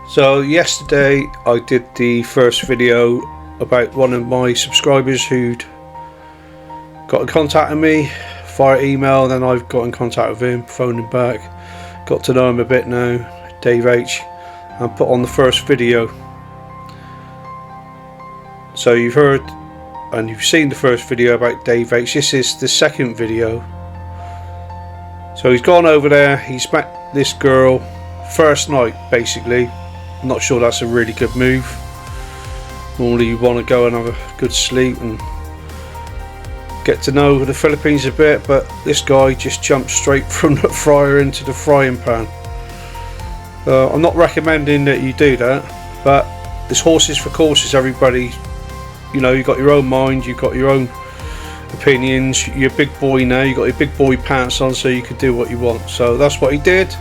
So yesterday I did the first video about one of my subscribers who'd got in contact with me via email. Then I've got in contact with him, phoned him back, got to know him a bit now, Dave H, and put on the first video. So you've heard and you've seen the first video about Dave H. This is the second video. So he's gone over there, he's met this girl first night basically. I'm not sure that's a really good move. Normally you want to go and have a good sleep and get to know the Philippines a bit, but this guy just jumped straight from the fryer into the frying pan. I'm not recommending that you do that, but there's horses for courses, everybody. You know, you've got your own mind, you've got your own opinions, you're a big boy now, you've got your big boy pants on, so you can do what you want. So that's what he did.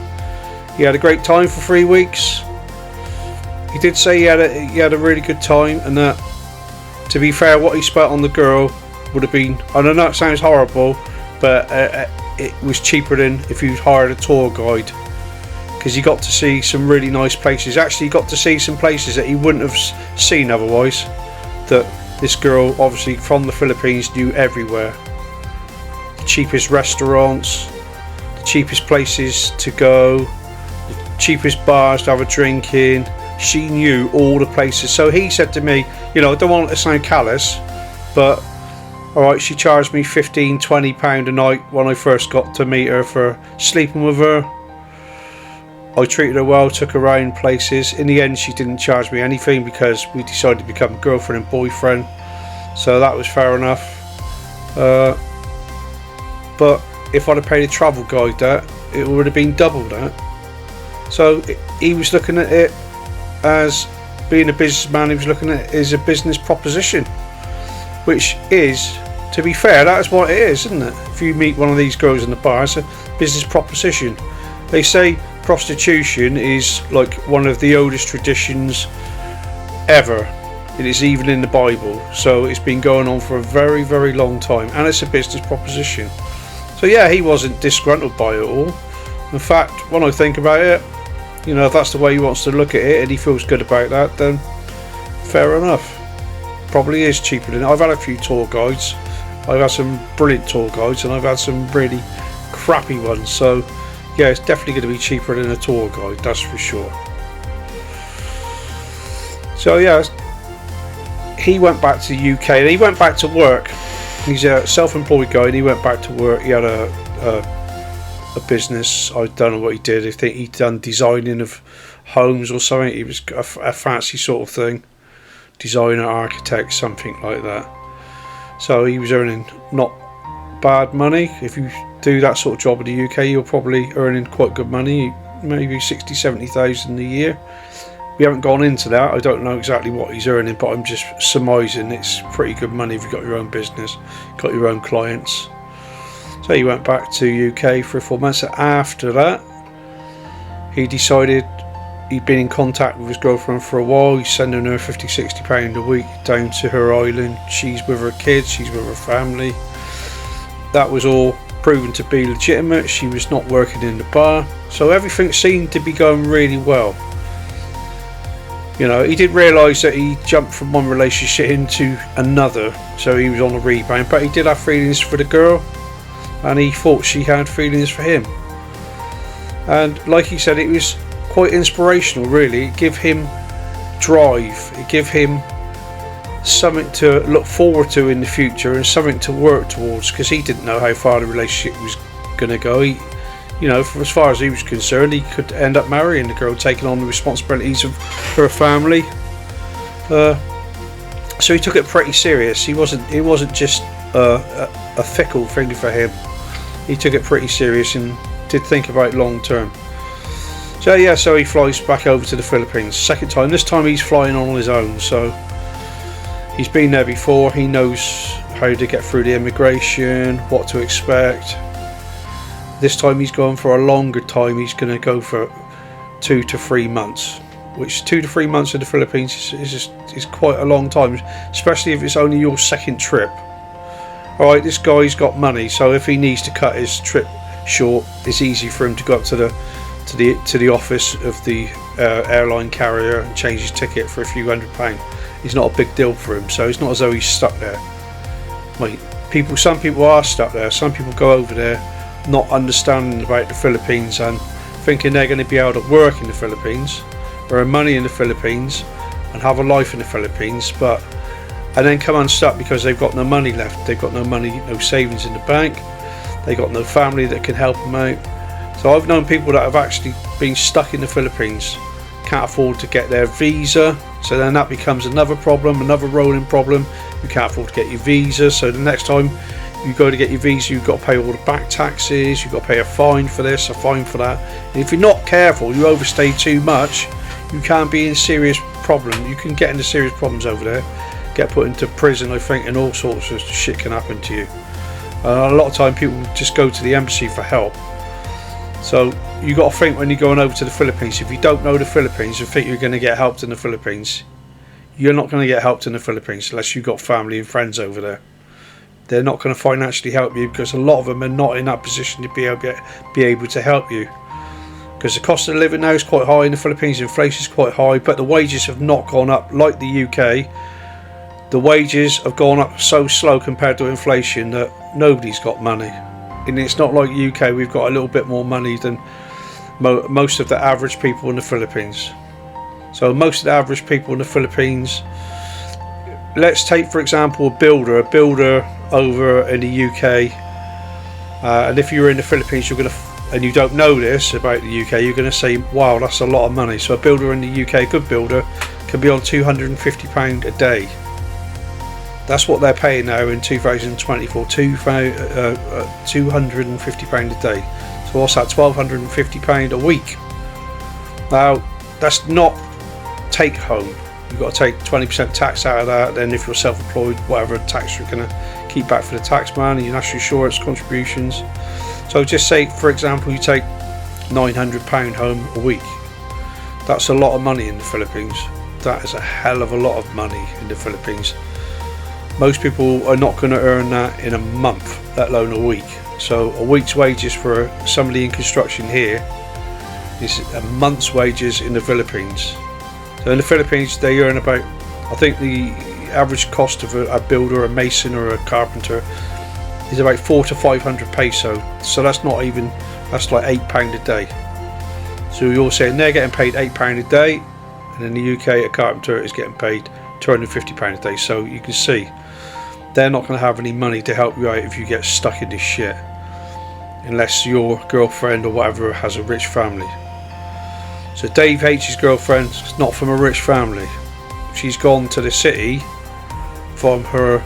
He had a great time for 3 weeks. He did say he had a really good time, and that, to be fair, what he spent on the girl would have been, I don't know, it sounds horrible, but it was cheaper than if you'd hired a tour guide, because he got to see some really nice places. Actually, he got to see some places that he wouldn't have seen otherwise, that this girl, obviously from the Philippines, knew everywhere. The cheapest restaurants, the cheapest places to go, the cheapest bars to have a drink in. She knew all the places. So he said to me, you know, I don't want it to sound callous, but alright, she charged me £15-20 a night when I first got to meet her for sleeping with her. I treated her well, took her around places. In the end, she didn't charge me anything because we decided to become girlfriend and boyfriend, so that was fair enough. But if I'd have paid a travel guide that, it would have been double that. So he was looking at it as being a businessman. He was looking at it as a business proposition, which is, to be fair, that is what it is, isn't it? If you meet one of these girls in the bar, it's a business proposition. They say prostitution is like one of the oldest traditions ever. It is even in the Bible, so it's been going on for a very, very long time, and it's a business proposition. So yeah, he wasn't disgruntled by it all. In fact, when I think about it, you know, if that's the way he wants to look at it and he feels good about that, then fair enough. Probably is cheaper than, I've had a few tour guides. I've had some brilliant tour guides, and I've had some really crappy ones. So yeah, it's definitely going to be cheaper than a tour guide, that's for sure. So yeah, he went back to the UK and he went back to work. He's a self-employed guy and he went back to work. He had a business. I don't know what he did. I think he'd done designing of homes or something. He was a fancy sort of thing, designer, architect, something like that. So he was earning not bad money. If you do that sort of job in the UK, you're probably earning quite good money, maybe 60,000-70,000 a year. We haven't gone into that. I don't know exactly what he's earning, but I'm just surmising it's pretty good money if you've got your own business, got your own clients. So he went back to UK for 4 months. After that, he decided he'd been in contact with his girlfriend for a while. He's sending her £50-60 a week down to her island. She's with her kids, she's with her family. That was all proven to be legitimate. She was not working in the bar, so everything seemed to be going really well. You know, he did realise that he jumped from one relationship into another, so he was on a rebound, but he did have feelings for the girl, and he thought she had feelings for him. And like he said, it was quite inspirational, really. It gave him drive, it gave him something to look forward to in the future and something to work towards, because he didn't know how far the relationship was going to go. He, you know, for as far as he was concerned, he could end up marrying the girl, taking on the responsibilities of her family. So he took it pretty serious. It wasn't just a fickle thing for him. He took it pretty serious and did think about long term. So yeah, so he flies back over to the Philippines. Second time. This time he's flying on his own. So he's been there before. He knows how to get through the immigration, what to expect. This time he's going for a longer time. He's going to go for 2 to 3 months, which 2 to 3 months in the Philippines is quite a long time, especially if it's only your second trip. Alright, this guy's got money, so if he needs to cut his trip short, it's easy for him to go up to the office of the airline carrier and change his ticket for a few £100. It's not a big deal for him, so it's not as though he's stuck there. Like, some people are stuck there. Some people go over there not understanding about the Philippines and thinking they're going to be able to work in the Philippines, earn money in the Philippines and have a life in the Philippines, and then come unstuck because they've got no money left. They've got no money, no savings in the bank. They've got no family that can help them out. So I've known people that have actually been stuck in the Philippines, can't afford to get their visa, so then that becomes another problem, another rolling problem. You can't afford to get your visa, so the next time you go to get your visa, you've got to pay all the back taxes, you've got to pay a fine for this, a fine for that. And if you're not careful, you overstay too much, you can be in serious problem. You can get into serious problems over there, get put into prison, I think, and all sorts of shit can happen to you. A lot of time people just go to the embassy for help. So you got to think when you're going over to the Philippines, if you don't know the Philippines and think you're going to get helped in the Philippines, you're not going to get helped in the Philippines unless you've got family and friends over there. They're not going to financially help you because a lot of them are not in that position to be able to help you. Because the cost of living now is quite high in the Philippines, inflation is quite high, but the wages have not gone up like the UK. The wages have gone up so slow compared to inflation that nobody's got money. And it's not like UK, we've got a little bit more money than most of the average people in the Philippines. So most of the average people in the Philippines, let's take for example a builder over in the UK, and if you're in the Philippines and you don't know this about the UK, you're going to say, wow, that's a lot of money. So a builder in the UK, a good builder, can be on £250 a day. That's what they're paying now in 2024, £250 a day. So what's that, £1,250 a week? Now, that's not take home. You've got to take 20% tax out of that. Then if you're self-employed, whatever tax you're going to keep back for the tax man and your national insurance contributions. So just say, for example, you take £900 home a week. That's a lot of money in the Philippines. That is a hell of a lot of money in the Philippines. Most people are not going to earn that in a month, let alone a week. So a week's wages for somebody in construction here is a month's wages in the Philippines. So in the Philippines they earn about, I think the average cost of a builder, a mason or a carpenter is about 400 to 500 peso. So that's not even, that's like £8 a day. So you're saying they're getting paid £8 a day, and in the UK a carpenter is getting paid £250 a day. So you can see they're not going to have any money to help you out if you get stuck in this shit, unless your girlfriend or whatever has a rich family. So Dave H's girlfriend is not from a rich family. She's gone to the city from her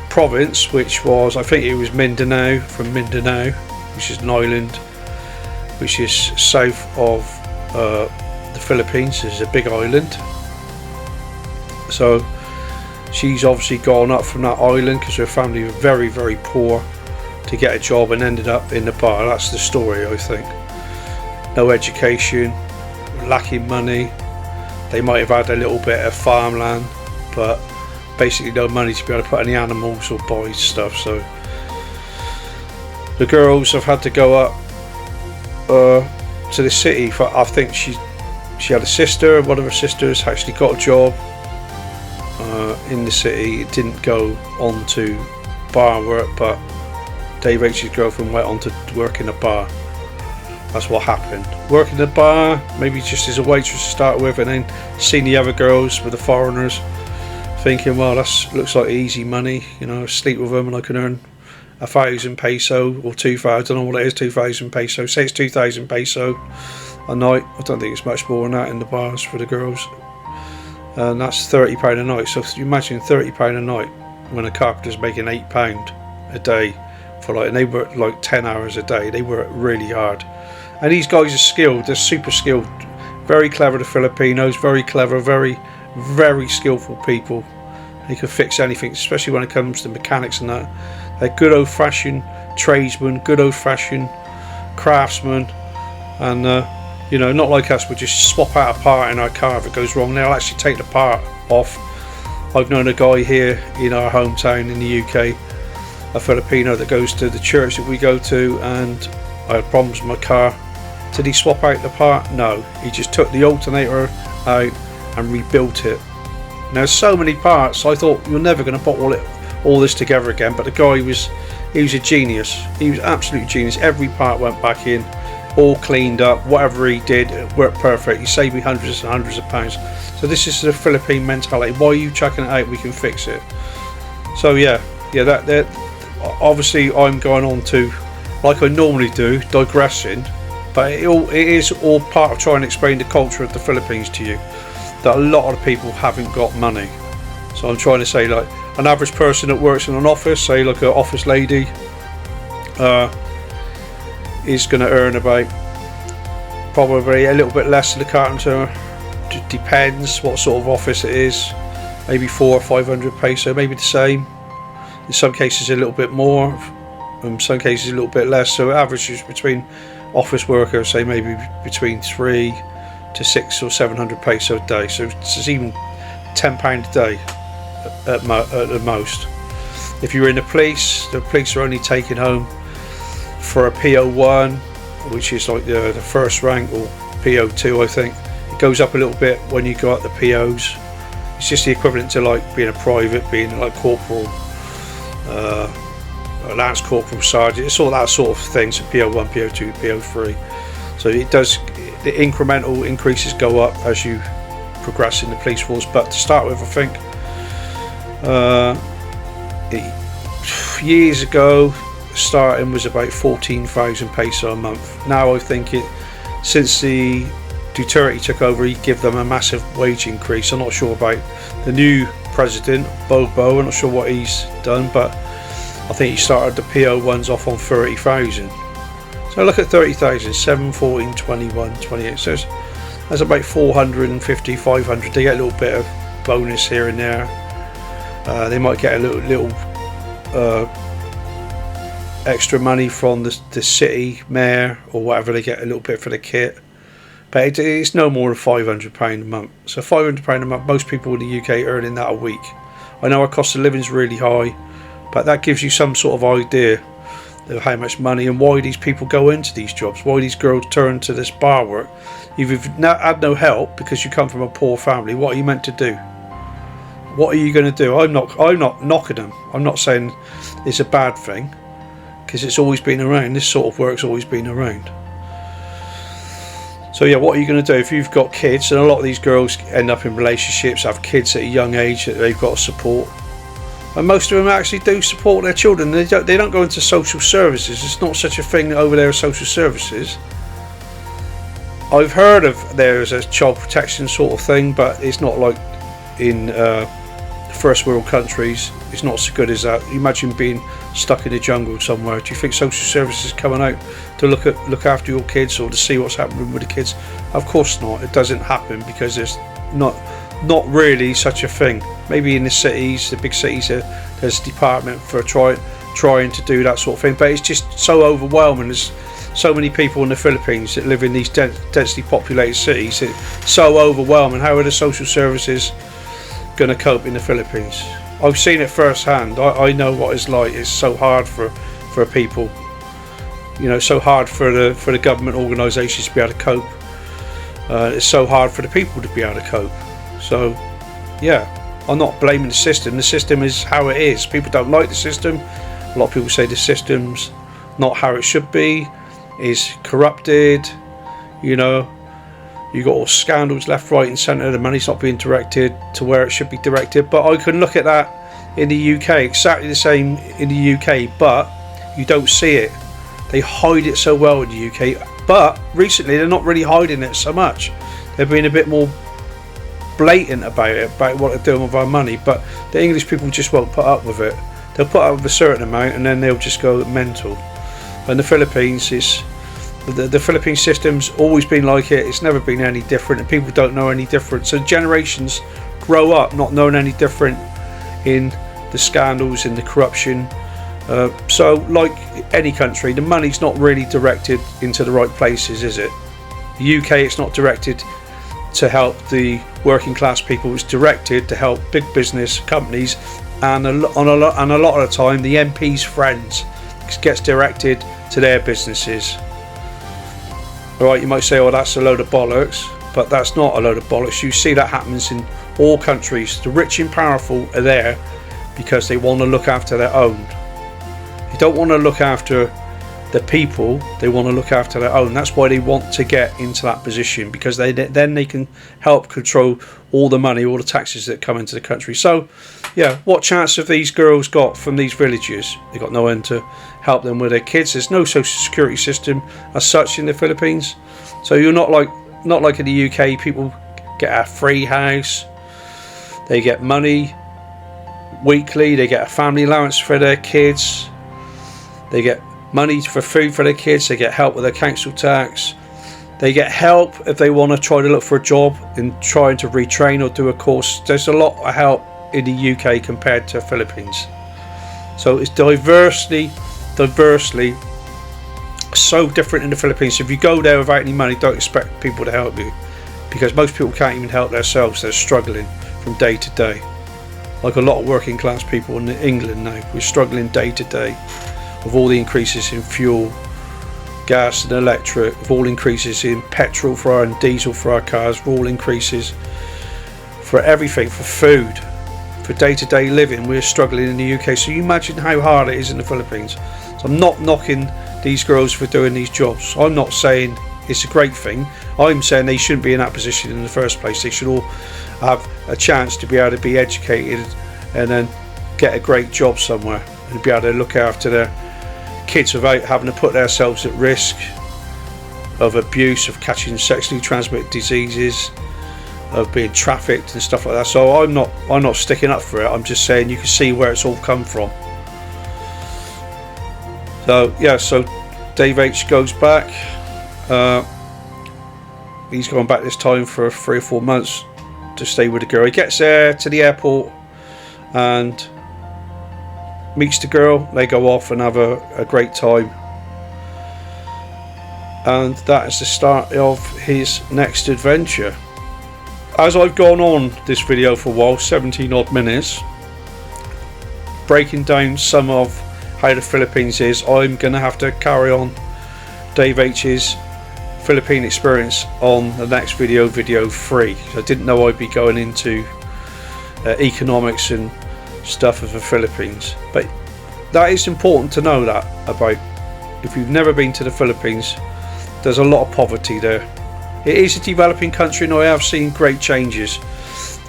province, which was, I think it was Mindanao, from Mindanao, which is an island which is south of the Philippines. It's a big island. So she's obviously gone up from that island because her family were very, very poor to get a job and ended up in the bar. That's the story, I think. No education, lacking money. They might have had a little bit of farmland, but basically no money to be able to put any animals or buy stuff. So the girls have had to go up to the city. I think she had a sister. One of her sisters actually got a job in the city. It didn't go on to bar work, but Dave H's girlfriend went on to work in a bar. That's what happened. Work in the bar, maybe just as a waitress to start with, and then seeing the other girls with the foreigners, thinking, well, that looks like easy money, you know, sleep with them and I can earn 1,000 peso or 2,000, I don't know what it is, 2,000 peso, say it's 2,000 peso a night. I don't think it's much more than that in the bars for the girls, and that's £30 a night. So you imagine £30 a night when a carpenter's making £8 a day for like, and they work like 10 hours a day. They work really hard, and these guys are skilled. They're super skilled, very clever. The Filipinos, very clever, very, very skillful people. They can fix anything, especially when it comes to mechanics and that. They're good old-fashioned tradesmen, good old-fashioned craftsmen, and you know, not like us, we just swap out a part in our car if it goes wrong. They'll actually take the part off. I've known a guy here in our hometown in the UK, a Filipino, that goes to the church that we go to, and I had problems with my car Did he swap out the part? No, he just took the alternator out and rebuilt it. Now, there's so many parts, I thought you're never going to put all this together again, but the guy was a genius. He was absolute genius. Every part went back in, all cleaned up. Whatever he did, it worked perfect. He saved me hundreds and hundreds of pounds. So this is the Philippine mentality. Why are you chucking it out? We can fix it. So yeah, that obviously I'm going on to, like I normally do, digressing, but it is all part of trying to explain the culture of the Philippines to you, that a lot of people haven't got money. So I'm trying to say, like, an average person that works in an office, say like an office lady, is going to earn about probably a little bit less than the carpenter. Depends what sort of office it is, maybe 400 or 500 peso, maybe the same. In some cases a little bit more, in some cases a little bit less. So averages between office workers, say maybe between 300 to 600 or 700 peso a day. So it's even £10 a day at the most. If you're in the police are only taking home for a PO1, which is like the first rank, or PO2 I think. It goes up a little bit when you go up the POs. It's just the equivalent to like being a private, being like corporal, lance corporal, sergeant. It's all that sort of thing. So PO1, PO2, PO3. So it does, the incremental increases go up as you progress in the police force. But to start with, I think years ago, starting was about 14,000 peso a month. Now I think since the Duterte took over, he give them a massive wage increase. I'm not sure about the new president, Bobo. I'm not sure what he's done, but I think he started the PO ones off on 30,000. So look at 30,000, 7, 14, 21, 28. So that's about 450, 500. They get a little bit of bonus here and there. They might get a little extra money from the city mayor or whatever. They get a little bit for the kit. But it's no more than £500 a month. So £500 a month, most people in the UK earning that a week. I know our cost of living is really high, but that gives you some sort of idea of how much money and why these people go into these jobs, why these girls turn to this bar work. If you've had no help because you come from a poor family, what are you meant to do? What are you going to do? I'm not knocking them. I'm not saying it's a bad thing, because it's always been around. This sort of work's always been around. So yeah, what are you going to do if you've got kids? And a lot of these girls end up in relationships, have kids at a young age that they've got to support. And most of them actually do support their children. They don't go into social services. It's not such a thing over there as social services. I've heard of there's a child protection sort of thing, but it's not like in first world countries. It's not so good as that. You imagine being stuck in the jungle somewhere. Do you think social services coming out to look after your kids or to see what's happening with the kids? Of course not. It doesn't happen because there's not really such a thing. Maybe in the cities, the big cities, there's a department for trying to do that sort of thing, but it's just so overwhelming. There's so many people in the Philippines that live in these densely populated cities. It's so overwhelming. How are the social services going to cope in the Philippines? I've seen it firsthand. I know what it's like. It's so hard for people, you know, so hard for the government organisations to be able to cope. It's so hard for the people to be able to cope. So yeah, I'm not blaming the system. The system is how it is. People don't like the system. A lot of people say the system's not how it should be, is corrupted, you know. You got all scandals left, right and centre. The money's not being directed to where it should be directed. But I can look at that in the UK, exactly the same in the UK, but you don't see it. They hide it so well in the UK, but recently they're not really hiding it so much. They're being a bit more blatant about it, about what they're doing with our money. But the English people just won't put up with it. They'll put up with a certain amount and then they'll just go mental. And the Philippines is... The Philippine system's always been like it. It's never been any different, and people don't know any different. So generations grow up not knowing any different in the scandals, in the corruption. So like any country, the money's not really directed into the right places, is it? The UK, it's not directed to help the working class people. It's directed to help big business companies, and a lot of the time the MP's friends. It gets directed to their businesses. Alright, you might say, oh, that's a load of bollocks, but that's not a load of bollocks. You see that happens in all countries. The rich and powerful are there because they want to look after their own. They don't want to look after the people, they want to look after their own. That's why they want to get into that position, because then they can help control all the money, all the taxes that come into the country. So yeah, what chance have these girls got from these villages? They got no one to help them with their kids. There's no social security system as such in the Philippines, so you're not like in the UK. People get a free house, they get money weekly, they get a family allowance for their kids, they get money for food for their kids, they get help with their council tax, they get help if they want to try to look for a job and trying to retrain or do a course. There's a lot of help in the UK compared to Philippines. So it's diversely so different in the Philippines. If you go there without any money, don't expect people to help you, because most people can't even help themselves. They're struggling from day to day, like a lot of working class people in England now. We're struggling day to day with all the increases in fuel, gas and electric, with all increases in petrol for our and diesel for our cars, with all increases for everything, for food, for day-to-day living. We're struggling in the UK. So you imagine how hard it is in the Philippines. So I'm not knocking these girls for doing these jobs. I'm not saying it's a great thing. I'm saying they shouldn't be in that position in the first place. They should all have a chance to be able to be educated and then get a great job somewhere and be able to look after their kids without having to put themselves at risk of abuse, of catching sexually transmitted diseases, of being trafficked and stuff like that. So I'm not sticking up for it. I'm just saying you can see where it's all come from. So yeah, so Dave H goes back. He's gone back this time for 3 or 4 months to stay with the girl. He gets there to the airport and meets the girl. They go off and have a great time, and that is the start of his next adventure. As I've gone on this video for a while, 17 odd minutes, breaking down some of how the Philippines is, I'm gonna have to carry on Dave H's Philippine experience on the next video 3. I didn't know I'd be going into economics and stuff of the Philippines, but that is important to know that about. If you've never been to the Philippines, there's a lot of poverty there. It is a developing country and I have seen great changes,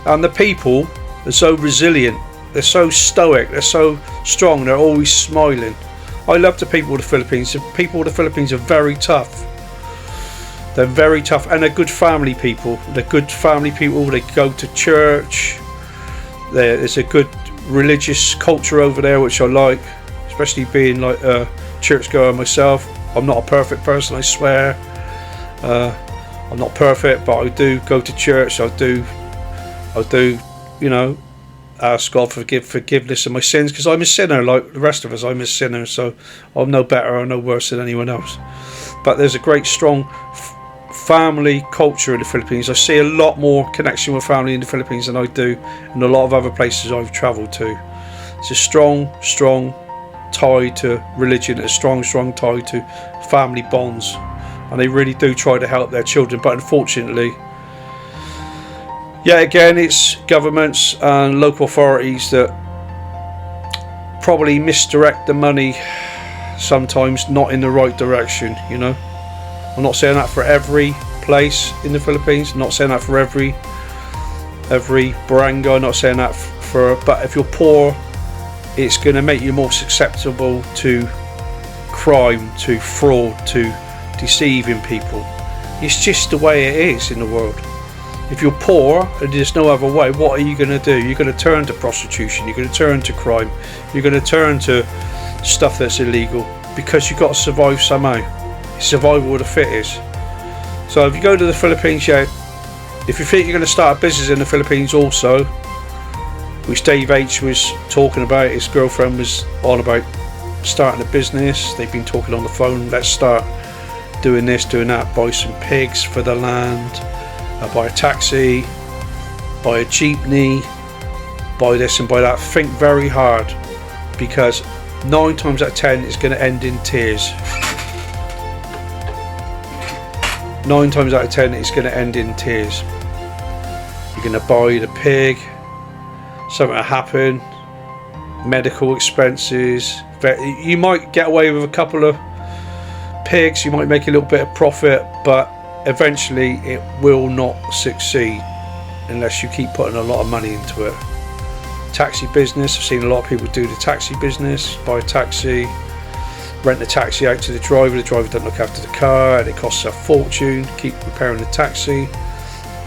and the people are so resilient, they're so stoic, they're so strong, they're always smiling. I love the people of the Philippines. The people of the Philippines are very tough. They're very tough, and they're good family people. They're good family people. They go to church. There's a good religious culture over there, which I like, especially being like a churchgoer myself. I'm not a perfect person, I swear. I'm not perfect, but I do go to church. I do, you know, ask God for forgiveness of my sins, because I'm a sinner like the rest of us. I'm a sinner, so I'm no better or no worse than anyone else. But there's a great strong family culture in the Philippines. I see a lot more connection with family in the Philippines than I do in a lot of other places I've travelled to. It's a strong tie to religion, a strong tie to family bonds, and they really do try to help their children. But unfortunately, yeah, again, it's governments and local authorities that probably misdirect the money sometimes not in the right direction, you know. I'm not saying that for every place in the Philippines, I'm not saying that for every barangay, I'm not saying that but if you're poor, it's going to make you more susceptible to crime, to fraud, to deceiving people. It's just the way it is in the world. If you're poor and there's no other way, what are you going to do? You're going to turn to prostitution, you're going to turn to crime, you're going to turn to stuff that's illegal, because you've got to survive somehow. It's survival of the fittest. So if you go to the Philippines, yeah, if you think you're going to start a business in the Philippines also, which Dave H was talking about, his girlfriend was on about starting a business. They've been talking on the phone, let's start doing this, doing that, buy some pigs for the land, buy a taxi, buy a jeepney, buy this and buy that. Think very hard, because 9 times out of 10 it's going to end in tears. 9 times out of 10 it's going to end in tears. You're going to buy the pig, something will happen, medical expenses, you might get away with a couple of pigs, you might make a little bit of profit, but eventually it will not succeed unless you keep putting a lot of money into it. Taxi business, I've seen a lot of people do the taxi business, buy a taxi, rent the taxi out to the driver doesn't look after the car, and it costs a fortune to keep repairing the taxi,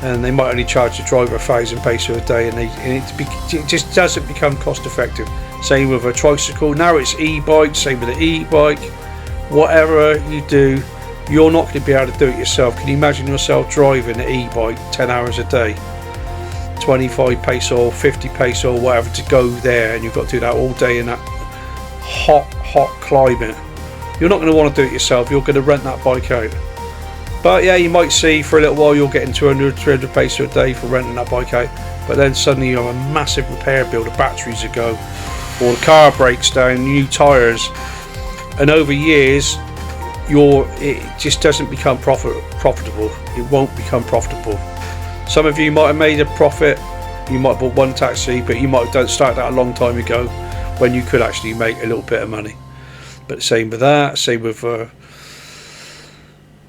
and they might only charge the driver £1,000 a day, and it just doesn't become cost effective. Same with a tricycle, now it's e-bike, same with the e-bike. Whatever you do, you're not going to be able to do it yourself. Can you imagine yourself driving an e-bike 10 hours a day, 25 peso, 50 peso, whatever, to go there, and you've got to do that all day in that hot climate? You're not going to want to do it yourself, you're going to rent that bike out. But yeah, you might see for a little while you're getting 200, 300 peso a day for renting that bike out, but then suddenly you have a massive repair bill, the batteries will go, or the car breaks down, new tyres, and over years it just doesn't become profitable. It won't become profitable. Some of you might have made a profit, you might have bought one taxi, but you might have started that a long time ago when you could actually make a little bit of money. But same with that, same with a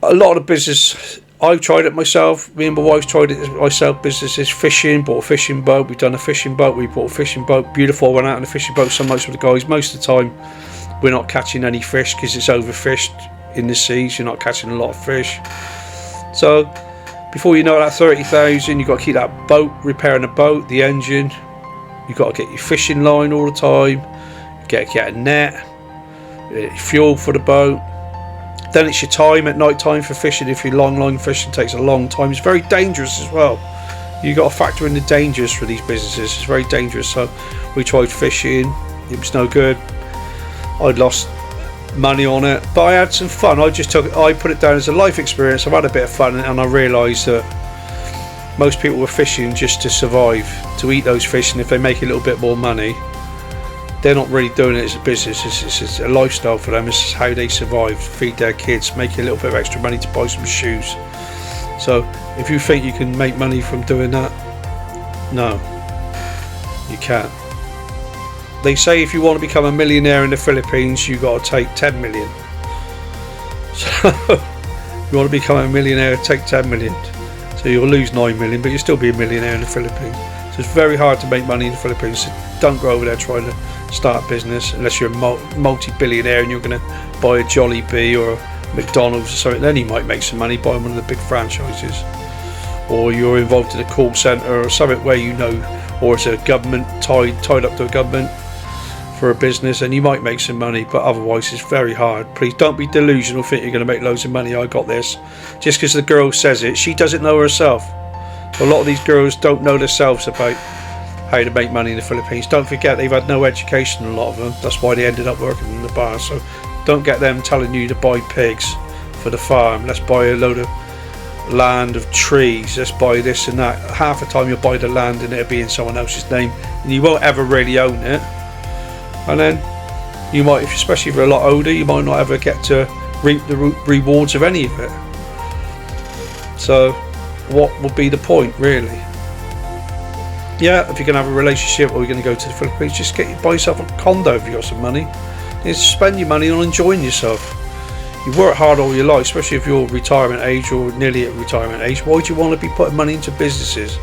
lot of business. I've tried it myself, me and my wife tried it myself, businesses, fishing, bought a fishing boat, we've done a fishing boat, we bought a fishing boat, beautiful, I went out on a fishing boat so much with the guys. Most of the time we're not catching any fish because it's overfished in the seas, you're not catching a lot of fish. So before you know that 30,000, you've got to keep that boat, repairing the boat, the engine, you've got to get your fishing line all the time, get a net, fuel for the boat. Then it's your time at night time for fishing. If you're long line fishing, takes a long time. It's very dangerous as well. You got to factor in the dangers for these businesses. It's very dangerous. So we tried fishing, it was no good. I'd lost money on it, but I had some fun. I put it down as a life experience. I've had a bit of fun, and I realised that most people were fishing just to survive, to eat those fish, and if they make a little bit more money, they're not really doing it as a business. It's a lifestyle for them. It's how they survive, feed their kids, make a little bit of extra money to buy some shoes. So if you think you can make money from doing that, no, you can't. They say if you want to become a millionaire in the Philippines, you got to take 10 million. So if you want to become a millionaire, take 10 million. So you'll lose 9 million, but you'll still be a millionaire in the Philippines. So it's very hard to make money in the Philippines. So don't go over there trying to start a business unless you're a multi-billionaire and you're going to buy a Jollibee or a McDonald's or something. Then you might make some money buying one of the big franchises. Or you're involved in a call centre or something where you know, or it's a government, tied up to a government for a business, and you might make some money, but otherwise it's very hard. Please don't be delusional, think you're going to make loads of money. I got this. Just because the girl says it, she doesn't know herself. A lot of these girls don't know themselves about how to make money in the Philippines. Don't forget, they've had no education, a lot of them. That's why they ended up working in the bar. So don't get them telling you to buy pigs for the farm. Let's buy a load of land of trees, let's buy this and that. Half the time you'll buy the land and it'll be in someone else's name, and you won't ever really own it. And then you might, especially if you're a lot older, you might not ever get to reap the rewards of any of it. So what would be the point, really? Yeah, if you're going to have a relationship or you're going to go to the Philippines, just buy yourself a condo if you've got some money. Just spend your money on enjoying yourself. You work hard all your life, especially if you're retirement age or nearly at retirement age. Why do you want to be putting money into businesses?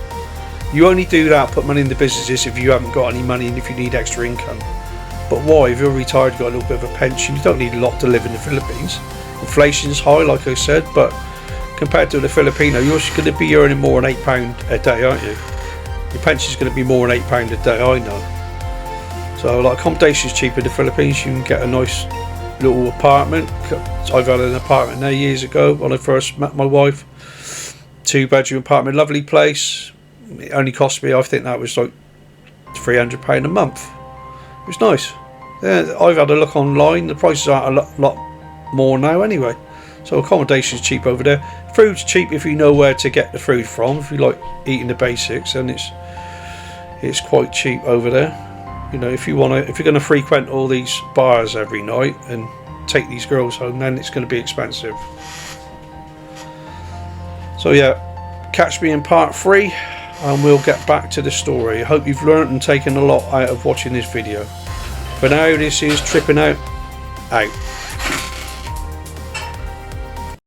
You only do that, put money into businesses, if you haven't got any money and if you need extra income. But why? If you're retired, you've got a little bit of a pension, you don't need a lot to live in the Philippines. Inflation's high, like I said, but compared to the Filipino, you're going to be earning more than £8 a day, aren't you? Your pension's going to be more than £8 a day, I know. So like, accommodation's cheap in the Philippines. You can get a nice little apartment. I've had an apartment there years ago when I first met my wife. 2-bedroom apartment, lovely place. It only cost me, I think that was like £300 a month. It was nice. Yeah, I've had a look online. The prices aren't a lot more now anyway. So accommodation's cheap over there. Food's cheap if you know where to get the food from. If you like eating the basics, then it's quite cheap over there. You know, if you're going to frequent all these bars every night and take these girls home, then it's going to be expensive. So yeah, catch me in part 3 and we'll get back to the story. I hope you've learnt and taken a lot out of watching this video. For now, this is Tripping Out.